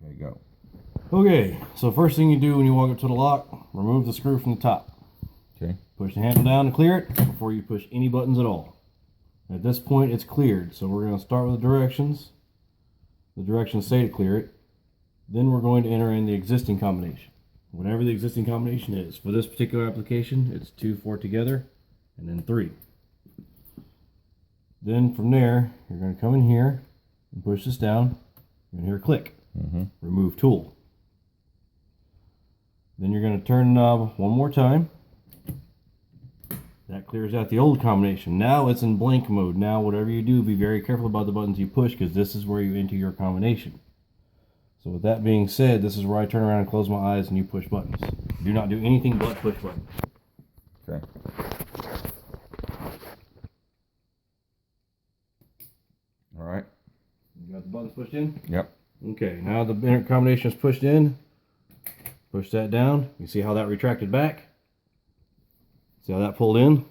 There you go. Okay, so first thing you do when you walk up to the lock, remove the screw from the top. Okay. Push the handle down to clear it before you push any buttons at all. At this point, it's cleared, so we're going to start with the directions. The directions say to clear it. Then we're going to enter in the existing combination. Whatever the existing combination is. For this particular application, it's 2, 4 together, and then 3. Then from there, you're going to come in here and push this down. You're going to hear a click. Remove tool. Then you're going to turn the knob one more time. That clears out the old combination. Now it's in blank mode. Now whatever you do, be very careful about the buttons you push, because this is where you enter your combination. So with that being said, this is where I turn around and close my eyes and you push buttons. Do not do anything but push buttons. Okay. All right. You got the buttons pushed in? Yep. Okay, now the combination is pushed in. Push that down. You see how that retracted back? See how that pulled in?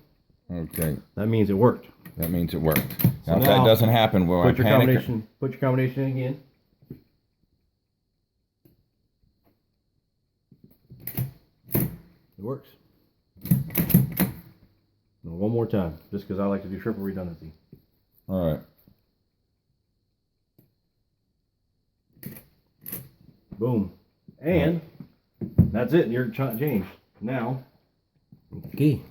Okay. That means it worked. That means it worked. So Now, if that doesn't happen, will I put your panic? combination. Put your combination in again. It works. Now, one more time, just because I like to do triple redundancy. All right. Boom. And that's it. You're changed. Now, key.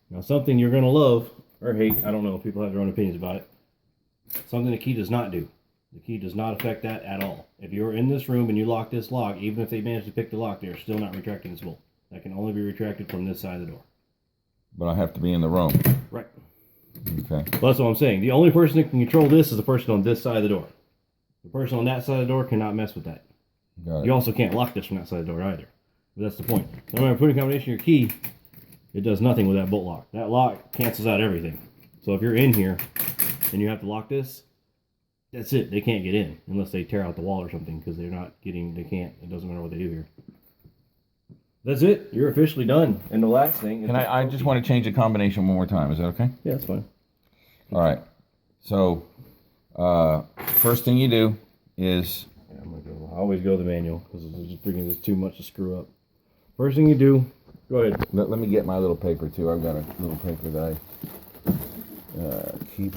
Now, something you're going to love or hate, I don't know, people have their own opinions about it. Something the key does not do. The key does not affect that at all. If you're in this room and you lock this lock, even if they manage to pick the lock, they're still not retracting this bolt. That can only be retracted from this side of the door. But I have to be in the room. Right. Okay. Well, that's what I'm saying. The only person that can control this is the person on this side of the door. The person on that side of the door cannot mess with that. Got it. You also can't lock this from that side of the door either. But that's the point. So when I put in combination your key, it does nothing with that bolt lock. That lock cancels out everything. So if you're in here and you have to lock this, that's it. They can't get in unless they tear out the wall or something, because they're not getting, they can't. It doesn't matter what they do here. That's it. You're officially done. And the last thing is... Can I just want to change the combination one more time. Is that okay? Yeah, that's fine. All right. So, first thing you do is... Yeah, I'm gonna go. I always go the manual because it's just freaking it's too much to screw up. First thing you do, go ahead. Let me get my little paper too. I've got a little paper that I keep.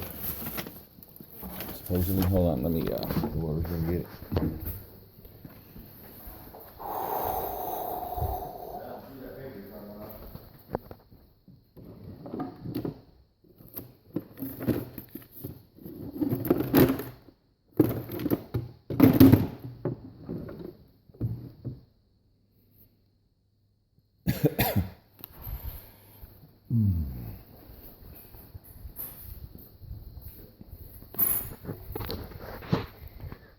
Supposedly, hold on. Let me go over here and get it.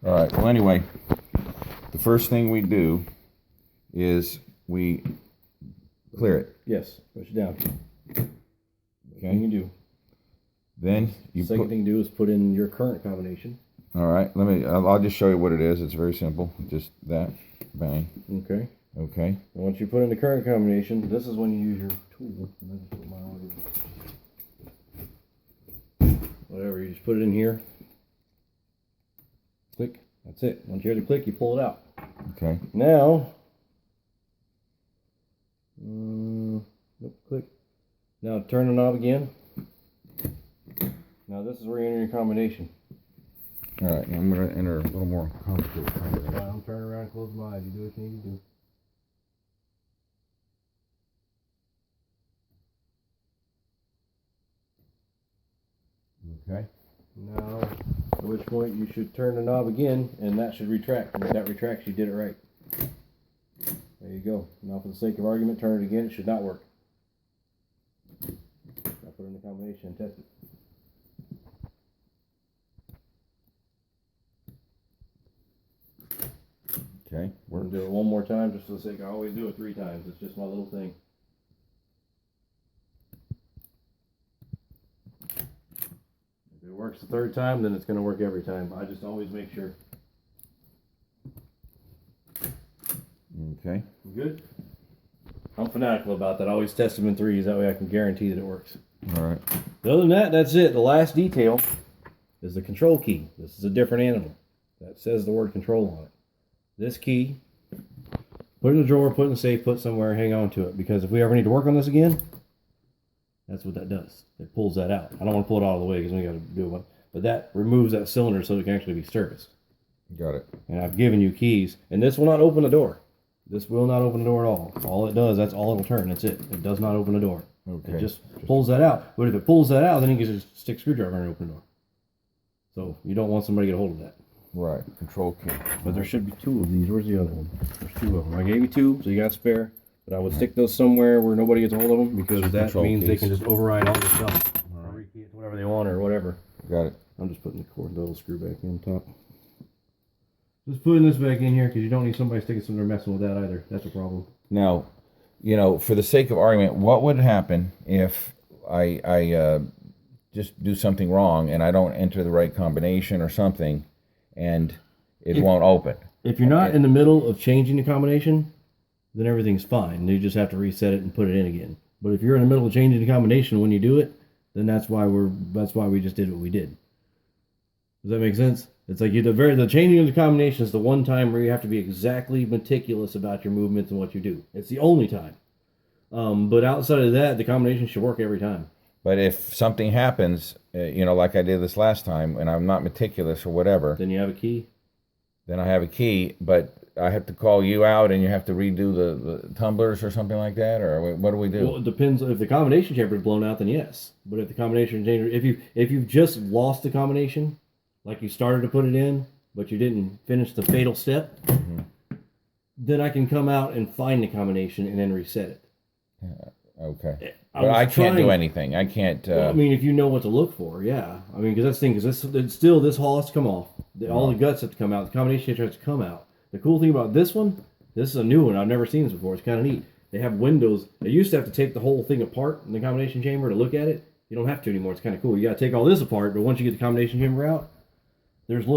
All right, well, anyway, the first thing we do is we clear it. Yes, push it down. Okay. You can do. Then you Second put, thing to do is put in your current combination. all right, I'll just show you what it is. It's very simple. Just that, bang. Okay. Okay. And once you put in the current combination, this is when you use your tool. And then just put mine on. Whatever, you just put it in here. Click. That's it. Once you hear the click, you pull it out. Okay. Now, nope, click. Now turn the knob again. Now this is where you enter your combination. All right, I'm going to enter a little more complicated combination. Now turn around, close my eyes. You do what you need to do. Okay. Now, at which point you should turn the knob again, and that should retract. And if that retracts, you did it right. There you go. Now, for the sake of argument, turn it again. It should not work. Now put in the combination and test it. Okay. We're going to do it one more time, just for the sake. I always do it 3 times. It's just my little thing. If it works the 3rd time, then it's going to work every time. I just always make sure. Okay. Good? I'm fanatical about that. I always test them in 3s. That way I can guarantee that it works. All right. Other than that, that's it. The last detail is the control key. This is a different animal. that says the word control on it. This key, put it in the drawer, put it in the safe, put it somewhere, hang on to it. Because if we ever need to work on this again, that's what that does. It pulls that out. I don't want to pull it out of the way because we got to do one. But that removes that cylinder so it can actually be serviced. Got it. And I've given you keys, and this will not open the door. This will not open the door at all. All it does, that's all it'll turn. That's it. It does not open the door. Okay. It just pulls that out. But if it pulls that out, then you can just stick a screwdriver and open the door. So you don't want somebody to get a hold of that. Right. Control key. But there should be 2 of these. Where's the other one? There's 2 of them. I gave you 2, so you got spare. But I would stick those somewhere where nobody gets a hold of them because that Control means they keys. can just override all the stuff. Or rekey it to whatever they want or whatever. Got it. I'm just putting the cord, the little screw back in top. Just putting this back in here because you don't need somebody sticking something there messing with that either. That's a problem. Now, for the sake of argument, what would happen if I just do something wrong and I don't enter the right combination or something, and it won't open? If you're not in the middle of changing the combination, then everything's fine. You just have to reset it and put it in again. But if you're in the middle of changing the combination when you do it, then that's why we just did what we did. Does that make sense? It's like the changing of the combination is the one time where you have to be exactly meticulous about your movements and what you do. It's the only time. But outside of that, the combination should work every time. But if something happens, like I did this last time, and I'm not meticulous or whatever, Then you have a key. then I have a key, but I have to call you out and you have to redo the tumblers or something like that, or what do we do? Well, it depends. If the combination chamber is blown out, then yes. But if the combination chamber, if you've just lost the combination, like you started to put it in, but you didn't finish the fatal step, then I can come out and find the combination and then reset it. Okay. I But was I can't do trying- anything. I can't. Well, I mean, if you know what to look for, yeah. I mean, because that's the thing, because this hull has to come off. All the guts have to come out. The combination has to come out. The cool thing about this one, this is a new one. I've never seen this before. It's kind of neat. They have windows. They used to have to take the whole thing apart in the combination chamber to look at it. You don't have to anymore. It's kind of cool. You got to take all this apart, but once you get the combination chamber out, there's little